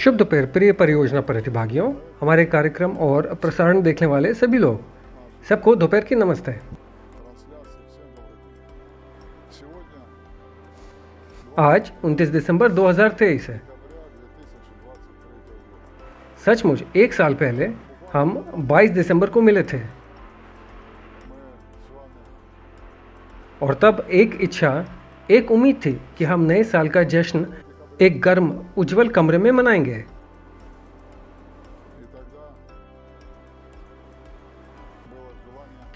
शुभ दोपहर प्रिय परियोजना प्रतिभागियों, हमारे कार्यक्रम और प्रसारण देखने वाले सभी लोग, सबको दोपहर की नमस्ते। आज 29 दिसंबर 2023 है। सचमुच एक साल पहले हम 22 दिसंबर को मिले थे और तब एक इच्छा, एक उम्मीद थी कि हम नए साल का जश्न एक गर्म उज्जवल कमरे में मनाएंगे।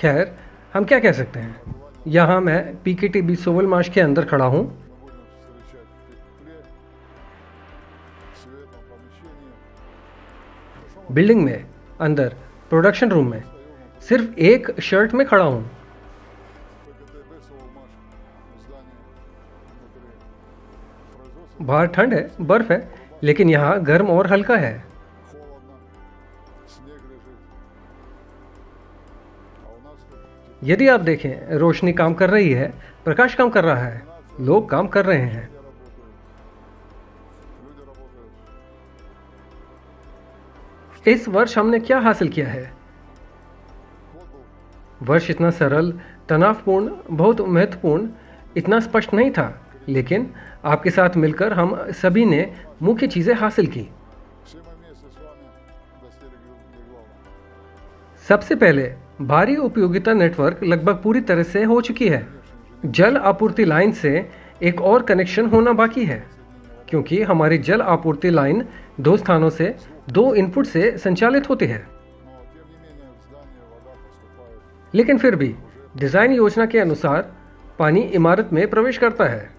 खैर, हम क्या कह सकते हैं। यहाँ मैं PKTB सोवलमाश के अंदर खड़ा हूँ। बिल्डिंग में अंदर प्रोडक्शन रूम में सिर्फ एक शर्ट में खड़ा हूँ। बाहर ठंड है, बर्फ है, लेकिन यहाँ गर्म और हल्का है। यदि आप देखें, रोशनी काम कर रही है, प्रकाश काम कर रहा है, लोग काम कर रहे हैं। इस वर्ष हमने क्या हासिल किया है? वर्ष इतना सरल, तनावपूर्ण, बहुत महत्वपूर्ण, इतना स्पष्ट नहीं था, लेकिन आपके साथ मिलकर हम सभी ने मुख्य चीजें हासिल की। सबसे पहले, भारी उपयोगिता नेटवर्क लगभग पूरी तरह से हो चुकी है। जल आपूर्ति लाइन से एक और कनेक्शन होना बाकी है, क्योंकि हमारी जल आपूर्ति लाइन 2 स्थानों से 2 इनपुट से संचालित होती है। लेकिन फिर भी डिजाइन योजना के अनुसार पानी इमारत में प्रवेश करता है।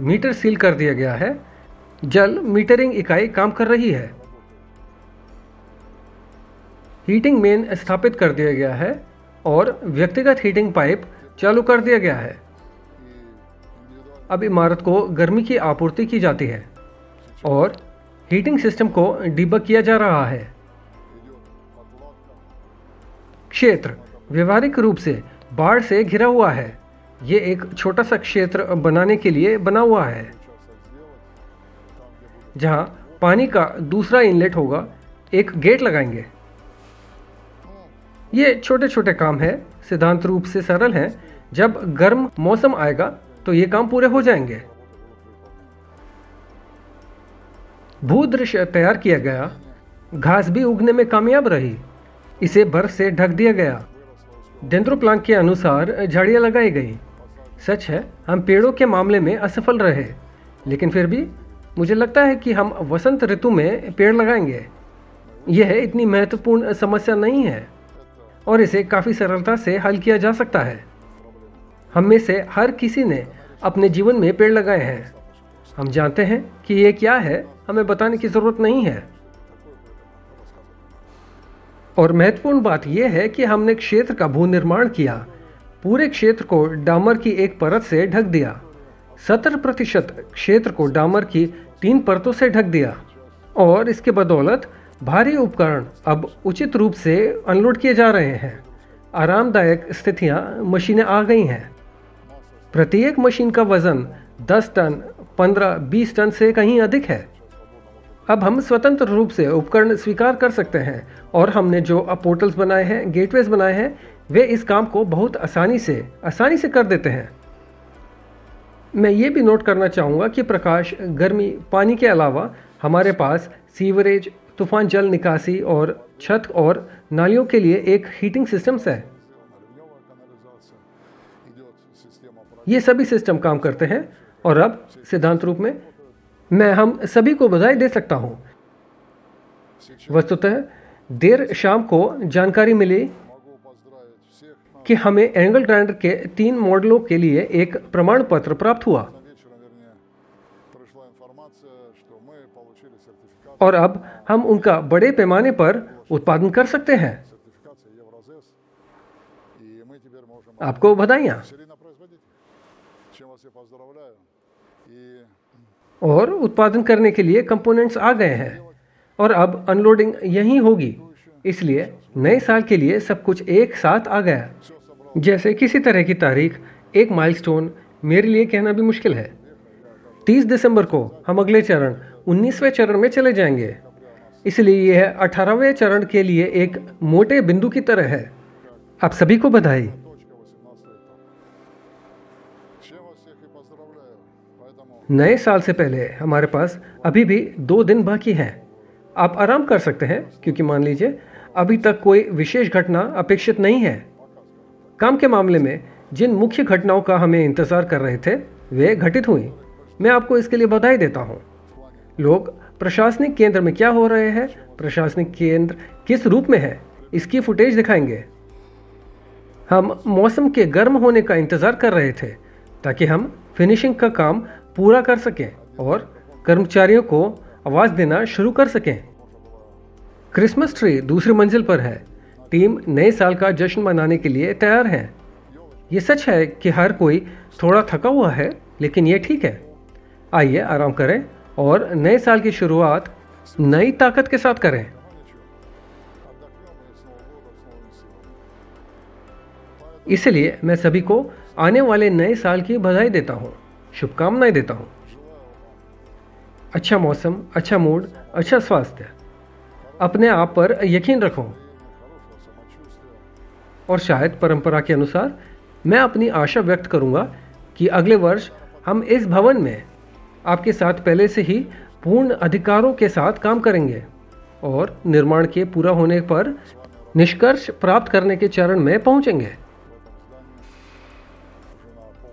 मीटर सील कर दिया गया है। जल मीटरिंग इकाई काम कर रही है। हीटिंग मेन स्थापित कर दिया गया है और व्यक्तिगत हीटिंग पाइप चालू कर दिया गया है। अब इमारत को गर्मी की आपूर्ति की जाती है और हीटिंग सिस्टम को डिबग किया जा रहा है। क्षेत्र व्यवहारिक रूप से बाढ़ से घिरा हुआ है। ये एक छोटा सा क्षेत्र बनाने के लिए बना हुआ है, जहां पानी का दूसरा इनलेट होगा। एक गेट लगाएंगे। ये छोटे छोटे काम हैं, सिद्धांत रूप से सरल हैं। जब गर्म मौसम आएगा तो ये काम पूरे हो जाएंगे। भूदृश्य तैयार किया गया। घास भी उगने में कामयाब रही। इसे बर्फ से ढक दिया गया। डेंड्रोप्लान के अनुसार झाड़ियां लगाई गई। सच है, हम पेड़ों के मामले में असफल रहे, लेकिन फिर भी मुझे लगता है कि हम वसंत ऋतु में पेड़ लगाएंगे। यह इतनी महत्वपूर्ण समस्या नहीं है और इसे काफ़ी सरलता से हल किया जा सकता है। हम में से हर किसी ने अपने जीवन में पेड़ लगाए हैं। हम जानते हैं कि ये क्या है, हमें बताने की ज़रूरत नहीं है। और महत्वपूर्ण बात यह है कि हमने क्षेत्र का भू निर्माण किया। पूरे क्षेत्र को डामर की एक परत से ढक दिया। 70% क्षेत्र को डामर की 3 परतों से ढक दिया और इसके बदौलत भारी उपकरण अब उचित रूप से अनलोड किए जा रहे हैं। आरामदायक स्थितियां, मशीनें आ गई हैं। प्रत्येक मशीन का वजन 10 टन, 15, 20 टन से कहीं अधिक है। अब हम स्वतंत्र रूप से उपकरण स्वीकार कर सकते हैं और हमने जो पोर्टल्स बनाए हैं, गेटवेज बनाए हैं, वे इस काम को बहुत आसानी से कर देते हैं। मैं ये भी नोट करना चाहूँगा कि प्रकाश, गर्मी, पानी के अलावा हमारे पास सीवरेज, तूफान जल निकासी और छत और नालियों के लिए एक हीटिंग सिस्टम्स है। ये सभी सिस्टम काम करते हैं और अब सिद्धांत रूप में मैं हम सभी को बधाई दे सकता हूँ। वस्तुतः देर शाम को जानकारी मिली कि हमें एंगल ग्राइंडर के 3 मॉडलों के लिए एक प्रमाण पत्र प्राप्त हुआ और अब हम उनका बड़े पैमाने पर उत्पादन कर सकते हैं। आपको बधाइयाँ। और उत्पादन करने के लिए कंपोनेंट्स आ गए हैं और अब अनलोडिंग यहीं होगी। इसलिए नए साल के लिए सब कुछ एक साथ आ गया। जैसे किसी तरह की तारीख, एक माइलस्टोन मेरे लिए कहना भी मुश्किल है। 30 दिसंबर को हम अगले चरण 19वें चरण में चले जाएंगे। इसलिए यह 18वें चरण के लिए एक मोटे बिंदु की तरह है। आप सभी को बधाई। नए साल से पहले हमारे पास अभी भी 2 दिन बाकी हैं। आप आराम कर सकते हैं क्योंकि मान लीजिए अभी तक कोई विशेष घटना अपेक्षित नहीं है। काम के मामले में जिन मुख्य घटनाओं का हमें इंतजार कर रहे थे वे घटित हुई। मैं आपको इसके लिए बधाई देता हूँ। लोग प्रशासनिक केंद्र में क्या हो रहे हैं, प्रशासनिक केंद्र किस रूप में है, इसकी फुटेज दिखाएंगे। हम मौसम के गर्म होने का इंतजार कर रहे थे ताकि हम फिनिशिंग का काम पूरा कर सकें और कर्मचारियों को आवाज देना शुरू कर सकें। क्रिसमस ट्री दूसरी मंजिल पर है। टीम नए साल का जश्न मनाने के लिए तैयार है। ये सच है कि हर कोई थोड़ा थका हुआ है, लेकिन ये ठीक है। आइए आराम करें और नए साल की शुरुआत नई ताकत के साथ करें। इसलिए मैं सभी को आने वाले नए साल की बधाई देता हूँ, शुभकामनाएं देता हूँ। अच्छा मौसम, अच्छा मूड, अच्छा स्वास्थ्य। अपने आप पर यकीन रखो। और शायद परंपरा के अनुसार मैं अपनी आशा व्यक्त करूंगा कि अगले वर्ष हम इस भवन में आपके साथ पहले से ही पूर्ण अधिकारों के साथ काम करेंगे और निर्माण के पूरा होने पर निष्कर्ष प्राप्त करने के चरण में पहुंचेंगे।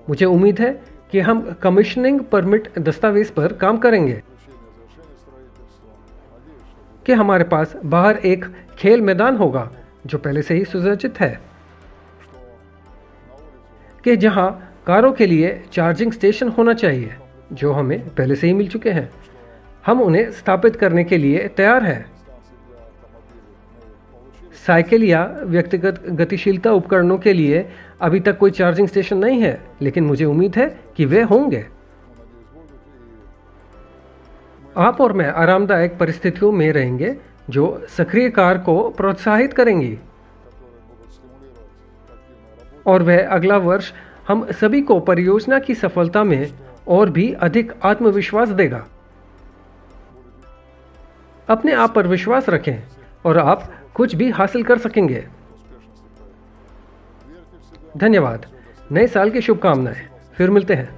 मुझे उम्मीद है कि हम कमीशनिंग परमिट दस्तावेज पर काम करेंगे, कि हमारे पास बाहर एक खेल मैदान होगा जो पहले से ही सुसज्जित है, कि जहां कारों के लिए चार्जिंग स्टेशन होना चाहिए जो हमें पहले से ही मिल चुके हैं। हम उन्हें स्थापित करने के लिए तैयार हैं। साइकिल या व्यक्तिगत गतिशीलता उपकरणों के लिए अभी तक कोई चार्जिंग स्टेशन नहीं है, लेकिन मुझे उम्मीद है कि वे होंगे। आप और मैं आरामदायक परिस्थितियों में रहेंगे जो सक्रिय कार को प्रोत्साहित करेंगी, और वह अगला वर्ष हम सभी को परियोजना की सफलता में और भी अधिक आत्मविश्वास देगा। अपने आप पर विश्वास रखें और आप कुछ भी हासिल कर सकेंगे। धन्यवाद। नए साल की शुभकामनाएं। फिर मिलते हैं।